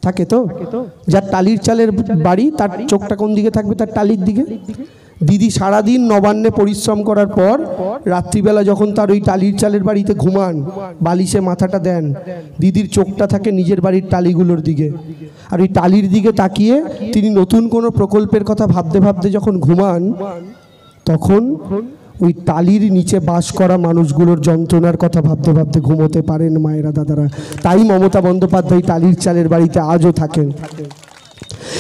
থাকে তো, যার টালির চালের বাড়ি তার চোখটা কোন দিকে থাকবে? তার টালির দিকে। দিদি সারাদিন নবান্নে পরিশ্রম করার পর রাত্রিবেলা যখন তার ওই টালির চালের বাড়িতে ঘুমান, বালিশে মাথাটা দেন, দিদির চোখটা থাকে নিজের বাড়ির টালিগুলোর দিকে। আর ওই টালির দিকে তাকিয়ে তিনি নতুন কোনো প্রকল্পের কথা ভাবতে ভাবতে যখন ঘুমান, তখন ওই টালির নিচে বাস করা মানুষগুলোর যন্ত্রণার কথা ভাবতে ভাবতে ঘুমোতে পারেন মায়েরা, দাদারা। তাই মমতা বন্দ্যোপাধ্যায় টালির চালের বাড়িতে আজও থাকেন।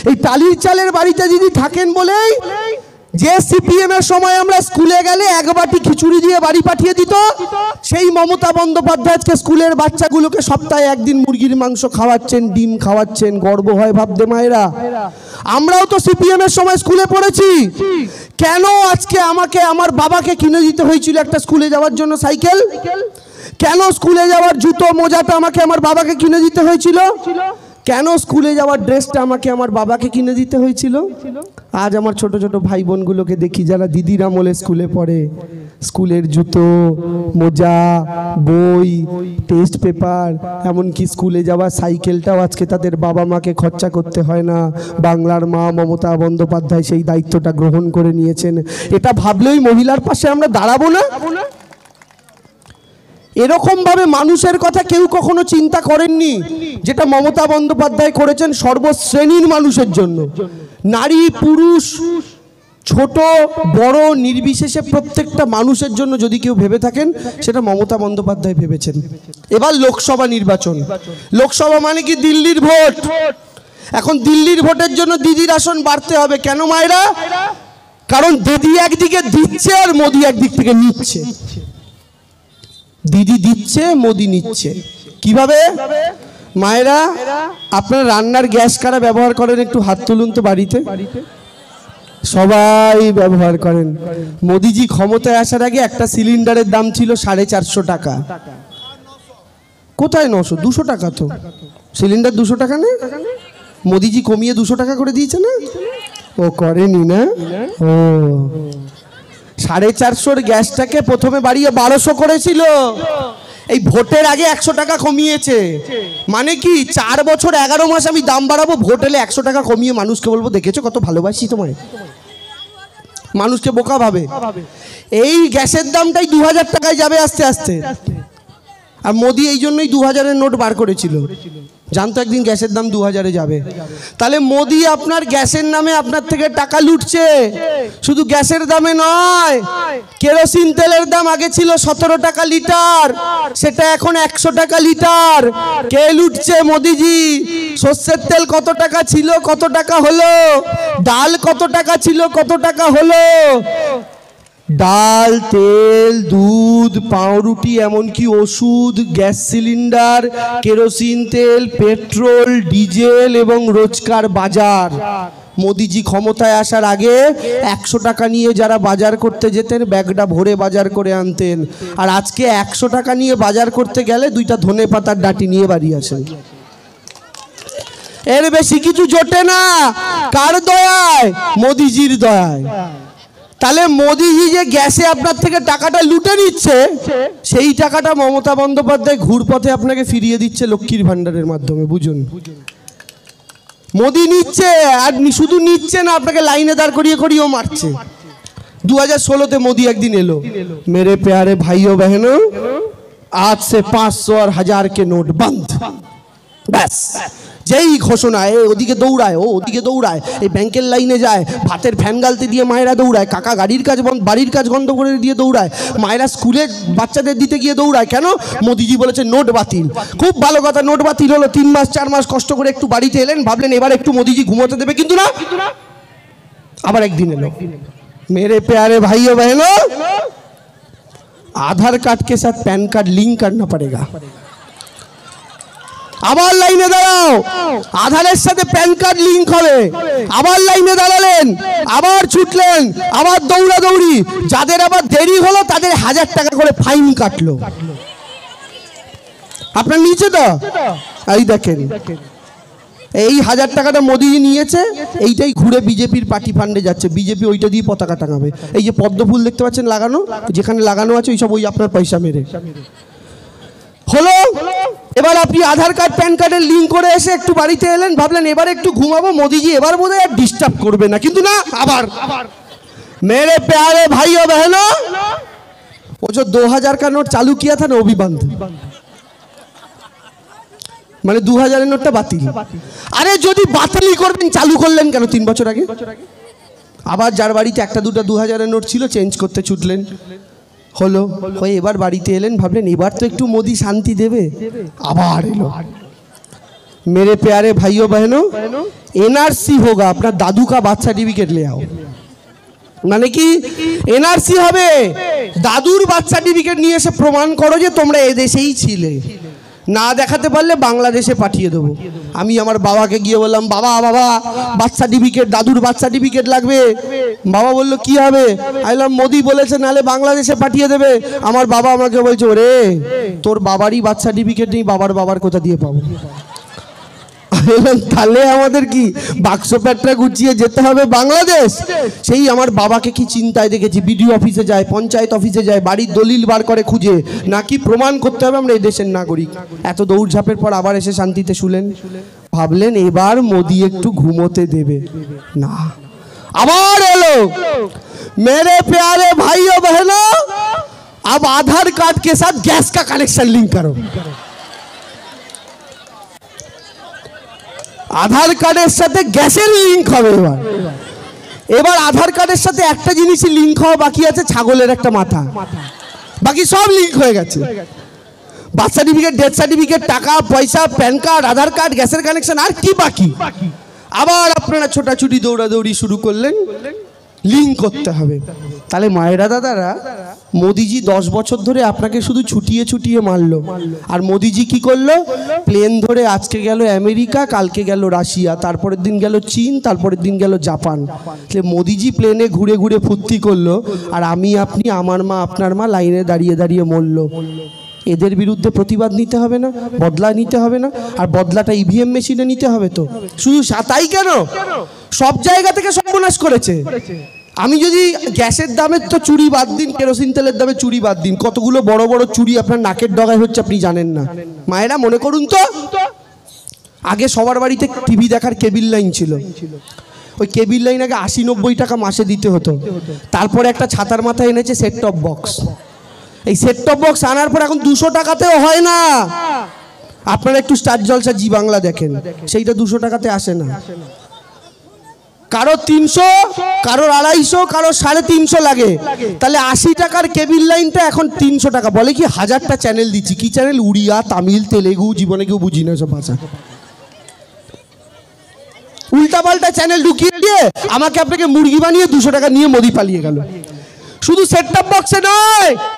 এই টালির চালের বাড়িতে দিদি থাকেন বলেই যে সিপিএম এর সময় আমরা স্কুলে গেলে এক বাটি খিচুড়ি দিয়ে বাড়ি পাঠিয়ে দিত, সেই মমতা বন্দ্যোপাধ্যায়কে স্কুলের বাচ্চাগুলোকে সপ্তাহে একদিন মুরগির মাংস খাওয়াচ্ছেন, ডিম খাওয়াচ্ছেন। গর্ব হয় ভাবতে মায়েরা। আমরাও তো সিপিএম এর সময় স্কুলে পড়েছি। কেন আজকে আমাকে আমার বাবাকে কিনে দিতে হয়েছিল একটা স্কুলে যাওয়ার জন্য সাইকেল? কেন স্কুলে যাওয়ার জুতো মোজাটা আমাকে আমার বাবাকে কিনে দিতে হয়েছিল? কেন স্কুলে যাওয়ার ড্রেসটা আমাকে আমার বাবাকে কিনে দিতে হয়েছিল? আজ আমার ছোট ছোট ভাই বোনগুলোকে দেখি যারা দিদির আমলে স্কুলে পড়ে, স্কুলের জুতো মোজা বই টেস্ট পেপার এমনকি স্কুলে যাওয়া সাইকেলটাও আজকে তাদের বাবা মাকে খরচা করতে হয় না। বাংলার মা মমতা বন্দ্যোপাধ্যায় সেই দায়িত্বটা গ্রহণ করে নিয়েছেন। এটা ভাবলেই মহিলার পাশে আমরা দাঁড়াবো না? এরকম ভাবে মানুষের কথা কেউ কখনো চিন্তা করেননি যেটা মমতা বন্দ্যোপাধ্যায় করেছেন সর্বশ্রেণীর মানুষের জন্য। নারী পুরুষ ছোট বড় নির্বিশেষে প্রত্যেকটা মানুষের জন্য যদি কেউ ভেবে থাকেন সেটা মমতা বন্দ্যোপাধ্যায় ভেবেছেন। এবার লোকসভা নির্বাচন। লোকসভা মানে কি? দিল্লির ভোট। এখন দিল্লির ভোটের জন্য দিদির আসন বাড়তে হবে। কেন মায়েরা? কারণ দিদি একদিকে দিচ্ছে আর মোদি একদিক থেকে নিচ্ছে। দিদি দিচ্ছে, মোদি নিচ্ছে। কিভাবে মায়েরা? আপনারা রান্নার গ্যাস কারা ব্যবহার করেন একটু হাত তুলুন তো বাড়িতে। সবাই ব্যবহার করেন। মোদিজি ক্ষমতায় আসার আগে একটা সিলিন্ডারের দাম ছিল 450 টাকা। কোথায় 900? 200 টাকা তো সিলিন্ডার। 200 টাকা না? মোদিজি কমিয়ে 200 টাকা করে দিয়েছে না? ও করেনি না? ও 450 গ্যাসটাকে প্রথমে বাড়িয়ে 1200 করেছিল। এই ভোটের আগে 100 টাকা কমিয়েছে। মানে কি 4 বছর 11 মাস আমি দাম বাড়াবো, ভোট এলে 100 টাকা কমিয়ে মানুষকে বলবো দেখেছো কত ভালোবাসি তোমায়। মানুষকে বোকা ভাবে। এই গ্যাসের দামটাই 2000 টাকায় যাবে আস্তে আস্তে। আর মোদি এই জন্যই 2000-এর নোট বার করেছিল, জানতো একদিন গ্যাসের দাম 2000-এ যাবে। তাহলে মোদি আপনার গ্যাসের নামে আপনার থেকে টাকা লুটছে। শুধু গ্যাসের দামে নয়, কেরোসিন তেলের দাম আগে ছিল 17 টাকা লিটার, সেটা এখন 100 টাকা লিটার। কে লুটছে? মোদিজি। সর্ষের তেল কত টাকা ছিল, কত টাকা হলো? ডাল কত টাকা ছিল, কত টাকা হলো? ডাল তেল দুধ পাউরুটি এমনকি ওষুধ গ্যাস সিলিন্ডার কেরোসিন তেল পেট্রোল ডিজেল এবং রোজকার বাজার। মোদিজি ক্ষমতায় আসার আগে 100 টাকা নিয়ে যারা বাজার করতে যেতেন ব্যাগটা ভরে বাজার করে আনতেন, আর আজকে 100 টাকা নিয়ে বাজার করতে গেলে 2টা ধনে পাতার ডাঁটি নিয়ে বাড়ি আসেন। এর বেশি কিছু জোটে না। কার দয়ায়? মোদিজির দয়ায়। তাহলে মোদিজি যে গ্যাসে আপনার থেকে টাকাটা লুটে নিচ্ছে, সেই টাকাটা মমতা বন্দ্যোপাধ্যায় ঘুরপথে আপনাকে ফিরিয়ে দিচ্ছে লক্ষ্মীর ভান্ডারের মাধ্যমে। বুঝুন, মোদি নিচ্ছে, আর শুধু নিচ্ছে না, আপনাকে লাইনে দাঁড় করিয়ে করিয়েও মারছে। 2016-তে মোদি একদিন এলো, মেরে প্यारे भाइयों बहनों आज से 500 और 1000 के नोट बंद। ব্যাস যেই ঘোষণা, ওদিকে দৌড়ায়, ও ওদিকে দৌড়ায়, এই ব্যাংকের লাইনে যায়, ভাতের ফ্যান গালতে দিয়ে মায়েরা দৌড়ায়, কাকা গাড়ির কাজ বাড়ির কাজ বন্ধ করে দিয়ে দৌড়ায়, মায়েরা স্কুলে বাচ্চাদের দিতে গিয়ে দৌড়ায়। কেন? মোদিজি বলেছে নোট বাতিল। খুব ভালো কথা, নোট বাতিল হলো। 3 মাস 4 মাস কষ্ট করে একটু বাড়িতে এলেন, ভাবলেন এবার একটু মোদিজি ঘুমোতে দেবে, কিন্তু না। আবার একদিন এলো, मेरे प्यारे भाइयों बहनों आधार कार्ड के साथ पैन कार्ड लिंक करना पड़ेगा। আবার লাইনে দাঁড়াও, আধারের সাথে প্যান কার্ড লিংক হবে। আবার লাইনে দাঁড়ালেন, আবার ছুটলেন, আবার দৌড়াদৌড়ি। যাদের আবার দেরি হলো তাদের 1000 টাকা করে ফাইন কাটলো। আপনার নিচে তো এই দেখেন, এই 1000 টাকাটা মোদিজি নিয়েছে, এইটাই ঘুরে বিজেপির পার্টি ফান্ডে যাচ্ছে। বিজেপি ওইটা দিয়ে পতাকা টাঙাবে। এই যে পদ্ম ফুল দেখতে পাচ্ছেন লাগানো, যেখানে লাগানো আছে ওই সব ওই আপনার পয়সা মেরে হলো। এবার এবার আপনি আধার কার্ড প্যান কার্ডের লিঙ্ক করে এসে একটু বাড়িতে এলেন, ভাবলেন এবার একটু ঘুমাবো, মোদিজি এবার বোধহয় আর ডিস্টার্ব করবে না, কিন্তু না, আবার मेरे प्यारे भाइयों बहनों, वो जो 2000 का नोट चालू किया था ना वो भी बंद, মানে 2000 এর নোটটা বাতিল। আরে যদি বাতিলই করবেন চালু করলেন কেন 3 বছর আগে? আবার যার বাড়িতে একটা দুটো 2000 এর নোট ছিল চেঞ্জ করতে ছুটলেন, হলো হয়ে এবার বাড়িতে এলেন, ভাবলেন এবার তো একটু মোদি শান্তি দেবে, আবার এলো। मेरे प्यारे भाइयों बहनों, एनआरसी होगा, अपना दादू का बार्थ सर्टिफिकेट ले आओ, মানে কি এনআরসি হবে, দাদুর বার্থ সার্টিফিকেট নিয়ে এসে প্রমাণ করো যে তোমরা এদেশেই ছিলে, না দেখাতে পারলে বাংলাদেশে পাঠিয়ে দেবো। আমি আমার বাবাকে গিয়ে বললাম, বাবা বাবা বার্থ সার্টিফিকেট, দাদুর বার্থ সার্টিফিকেট লাগবে। বাবা বললো কি হবে? আমি বললাম মোদি বলেছে নাহলে বাংলাদেশে পাঠিয়ে দেবে। আমার বাবা আমাকে বলছে, ওরে তোর বাবারই বার্থ সার্টিফিকেট নেই, বাবার বাবার কোথা দিয়ে পাবো? তাহলে আমাদের কি বাক্স প্যাটরা গুছিয়ে যেতে হবে বাংলাদেশ? সেই আমার বাবাকে কি চিন্তায় দেখেছি, বিডিও অফিসে যায়, পঞ্চায়েত অফিসে যায়, বাড়ির দলিল বার করে খুঁজে, নাকি প্রমাণ করতে হবে আমরা এই দেশের নাগরিক। এত দৌড়ঝাঁপের পর আবার এসে শান্তিতে শুলেন, ভাবলেন এবার মোদি একটু ঘুমোতে দেবে না, আবার এলো। मेरे प्यारे भाइयों बहनों, अब आधार कार्ड के साथ गैस का कनेक्शन लिंक करो। আধার কার্ডের সাথে গ্যাসের লিঙ্ক হবে। এবার আধার কার্ডের সাথে একটা জিনিসই লিঙ্ক হওয়া বাকি আছে, ছাগলের একটা মাথা, বাকি সব লিঙ্ক হয়ে গেছে। বার্থ সার্টিফিকেট, ডেথ সার্টিফিকেট, টাকা পয়সা, প্যান কার্ড, আধার কার্ড, গ্যাসের কানেকশন, আর কি বাকি? আবার আপনারা ছোটাছুটি দৌড়াদৌড়ি শুরু করলেন, লিঙ্ক করতে হবে। তাহলে মায়েরা দাদারা, মোদিজি 10 বছর ধরে আপনাকে শুধু ছুটিয়ে ছুটিয়ে মারলো, আর মোদিজি কি করলো? প্লেন ধরে আজকে গেল আমেরিকা, কালকে গেল রাশিয়া, তারপরের দিন গেল চীন, তারপরের দিন গেল জাপান। তাহলে মোদিজি প্লেনে ঘুরে ঘুরে ফুর্তি করলো, আর আমি আপনি, আমার মা আপনার মা লাইনে দাঁড়িয়ে দাঁড়িয়ে মরলো। এদের বিরুদ্ধে প্রতিবাদ নিতে হবে না? বদলা নিতে হবে না? আর বদলাটা ইভিএম মেশিনে নিতে হবে তো। শুধু তাই কেন, সব জায়গা থেকে সর্বনাশ করেছে। আমি যদি গ্যাসের দামের তো চুরি বাদ দিন, কেরোসিন তেলের দামে চুরি বাদ দিন, কতগুলো বড় বড় চুরি আপনার নাকের ডগায় হচ্ছে আপনি জানেন না। মায়েরা মনে করুন তো, আগে সবার বাড়িতে টিভি দেখার কেবিল লাইন ছিল, ওই কেবিল লাইন আগে 80-90 টাকা মাসে দিতে হতো। তারপরে একটা ছাতার মাথায় এনেছে সেট টপ বক্স। এই সেট টপ বক্স আনার পর এখন 200 টাকাতেও হয় না। আপনারা একটু স্টার জলসা জি বাংলা দেখেন, সেইটা 200 টাকাতে আসে না। কারো 300, কারো 250, কারো 350 লাগে। তাহলে 80 টাকার কেবিল লাইনটা এখন 300 টাকা। বলে কি 1000টা চ্যানেল দিচ্ছি, কি চ্যানেল? উড়িয়া, তামিল, তেলেগু, জীবনে কেউ বুঝি না সব ভাষা। উল্টা পাল্টা চ্যানেল ঢুকিয়ে দিয়ে আমাকে আপনাকে মুরগি বানিয়ে 200 টাকা নিয়ে মোদি পালিয়ে গেল। শুধু সেট টপ বক্সে নয়,